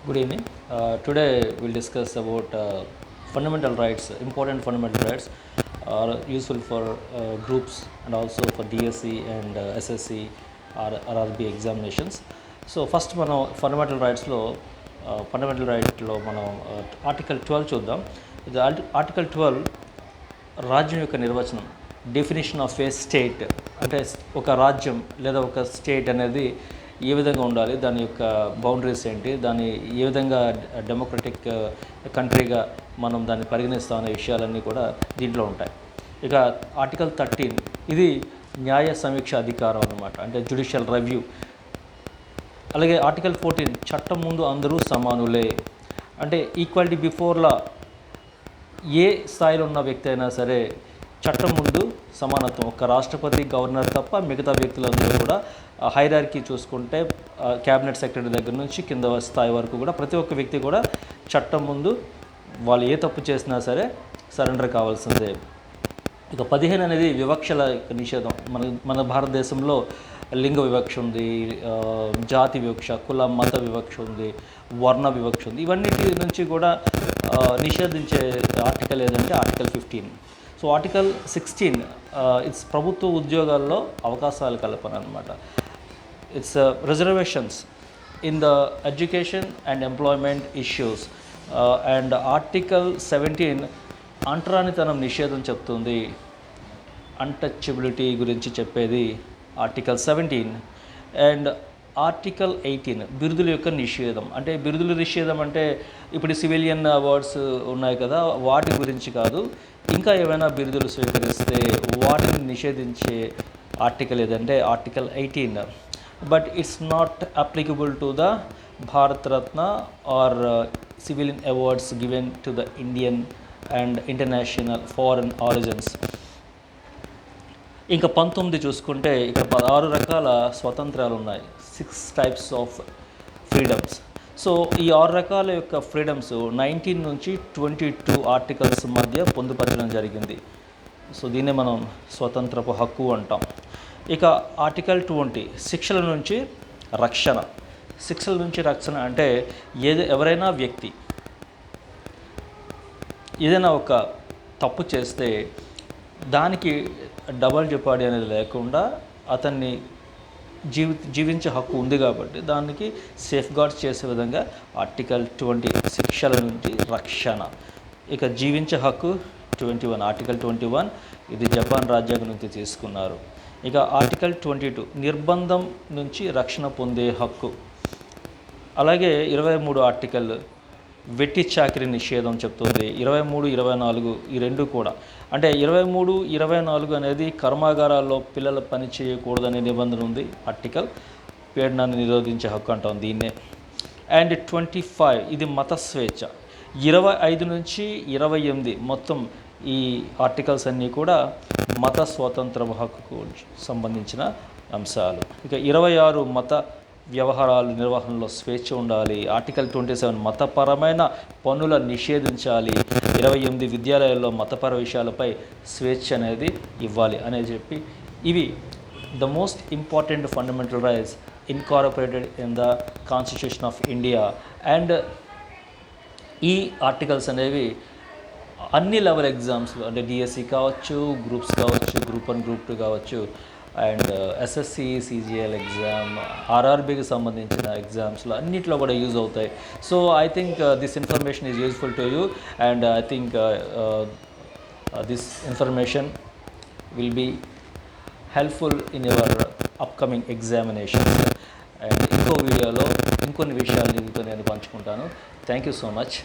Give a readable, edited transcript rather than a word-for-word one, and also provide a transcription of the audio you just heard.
Good evening. Today we'll discuss about fundamental rights. Important fundamental rights are useful for groups and also for DSC and SSC or RRB examinations. So first మనం fundamental రైట్స్లో fundamental రైట్లో మనం article 12 చూద్దాం. ఇది article 12 రాజ్యం యొక్క నిర్వచనం, definition of A state, అంటే ఒక రాజ్యం లేదా ఒక స్టేట్ అనేది ఏ విధంగా ఉండాలి, దాని యొక్క బౌండరీస్ ఏంటి, దాన్ని ఏ విధంగా డెమోక్రటిక్ కంట్రీగా మనం దాన్ని పరిగణిస్తాం అనే విషయాలన్నీ కూడా దీంట్లో ఉంటాయి. ఇక ఆర్టికల్ 13 ఇది న్యాయ సమీక్ష అధికారం అన్నమాట, అంటే జ్యుడిషియల్ రివ్యూ. అలాగే ఆర్టికల్ 14 చట్టం ముందు అందరూ సమానులే, అంటే ఈక్వాలిటీ బిఫోర్ లా. ఏ స్థాయిలో ఉన్న వ్యక్తి అయినా సరే చట్టం ముందు సమానత్వం. ఒక రాష్ట్రపతి, గవర్నర్ తప్ప మిగతా వ్యక్తులందరూ కూడా హైరార్కీ చూసుకుంటే క్యాబినెట్ సెక్రటరీ దగ్గర నుంచి కింద స్థాయి వరకు కూడా ప్రతి ఒక్క వ్యక్తి కూడా చట్టం ముందు వాళ్ళు ఏ తప్పు చేసినా సరే సరెండర్ కావాల్సిందే. ఇక 15 అనేది వివక్షల నిషేధం. మన భారతదేశంలో లింగ వివక్ష ఉంది, జాతి వివక్ష, కుల మత వివక్ష ఉంది, వర్ణ వివక్ష ఉంది. ఇవన్నిటి నుంచి కూడా నిషేధించే ఆర్టికల్ ఏదంటే ఆర్టికల్ 15. సో ఆర్టికల్ 16 ఇట్స్ ప్రభుత్వ ఉద్యోగాల్లో అవకాశాల కల్పన అనమాట. It's reservations in the education and employment issues. And article 17 అంటరానితనం నిషేధం చెప్తుంది, అన్టచబిలిటీ గురించి చెప్పేది ఆర్టికల్ 17. అండ్ ఆర్టికల్ 18 బిరుదుల యొక్క నిషేధం. అంటే బిరుదుల నిషేధం అంటే ఇప్పుడు సివిలియన్ అవార్డ్స్ ఉన్నాయి కదా, వాటి గురించి కాదు, ఇంకా ఏమైనా బిరుదులు స్వీకరిస్తే వాటిని నిషేధించే ఆర్టికల్ ఏదంటే article 18. But it's not applicable to the Bharat Ratna or civilian awards given to the Indian and international foreign origins. ఇంకా 19 చూసుకుంటే ఇక్కడ 16 రకాల స్వతంత్రాలు ఉన్నాయి, 6 టైప్స్ ఆఫ్ ఫ్రీడమ్స్. సో ఈ 6 రకాల యొక్క ఫ్రీడమ్స్ 19 నుంచి 22 ఆర్టికల్స్ మధ్య పొందుపరచడం జరిగింది. సో దీన్నే మనం స్వతంత్రపు హక్కు అంటాం. ఇక ఆర్టికల్ 20 శిక్షల నుంచి రక్షణ. శిక్షల నుంచి రక్షణ అంటే ఎవరైనా వ్యక్తి ఏదైనా ఒక తప్పు చేస్తే దానికి డబల్ జెపార్డీ అనేది లేకుండా అతన్ని జీవించే హక్కు ఉంది కాబట్టి దానికి సేఫ్ గార్డ్స్ చేసే విధంగా ఆర్టికల్ 20 శిక్షల నుంచి రక్షణ. ఇక జీవించే హక్కు 21, ఆర్టికల్ 21 ఇది జపాన్ రాజ్యాంగం నుంచి తీసుకున్నారు. ఇక ఆర్టికల్ 22 నిర్బంధం నుంచి రక్షణ పొందే హక్కు. అలాగే 23 ఆర్టికల్ వెట్టి చాకిరీ నిషేధం చెప్తుంది. 23, 24 ఈ రెండు కూడా, అంటే 23, 24 అనేది కర్మాగారాల్లో పిల్లలు పని చేయకూడదనే నిబంధన ఉంది. ఆర్టికల్ పీడనాన్ని నిరోధించే హక్కు అంటాం దీన్నే. అండ్ 25 ఇది మత స్వేచ్ఛ. 25 నుంచి 28 మొత్తం ఈ ఆర్టికల్స్ అన్నీ కూడా మత స్వాతంత్ర హక్కుకు సంబంధించిన అంశాలు. ఇక 26 మత వ్యవహారాలు నిర్వహణలో స్వేచ్ఛ ఉండాలి. ఆర్టికల్ 27 మతపరమైన పనుల నిషేధించాలి. 28 విద్యాలయాల్లో మతపర విషయాలపై స్వేచ్ఛ అనేది ఇవ్వాలి అనేది చెప్పి ఇవి the most important fundamental rights incorporated in the constitution of India. And ఈ ఆర్టికల్స్ అనేవి అన్ని లెవెల్ ఎగ్జామ్స్లో, అంటే డిఎస్సి కావచ్చు, గ్రూప్స్ కావచ్చు, గ్రూప్ 1, గ్రూప్ 2 కావచ్చు, అండ్ ఎస్ఎస్సి, సిజిఎల్ ఎగ్జామ్, ఆర్ఆర్బీకి సంబంధించిన ఎగ్జామ్స్లో అన్నిట్లో కూడా యూజ్ అవుతాయి. So I think this information is useful to you, and I think this information will be helpful in your upcoming examinations. And ఇంకో వీడియోలో ఇంకొన్ని విషయాలు మీతో నేను పంచుకుంటాను. Thank you so much.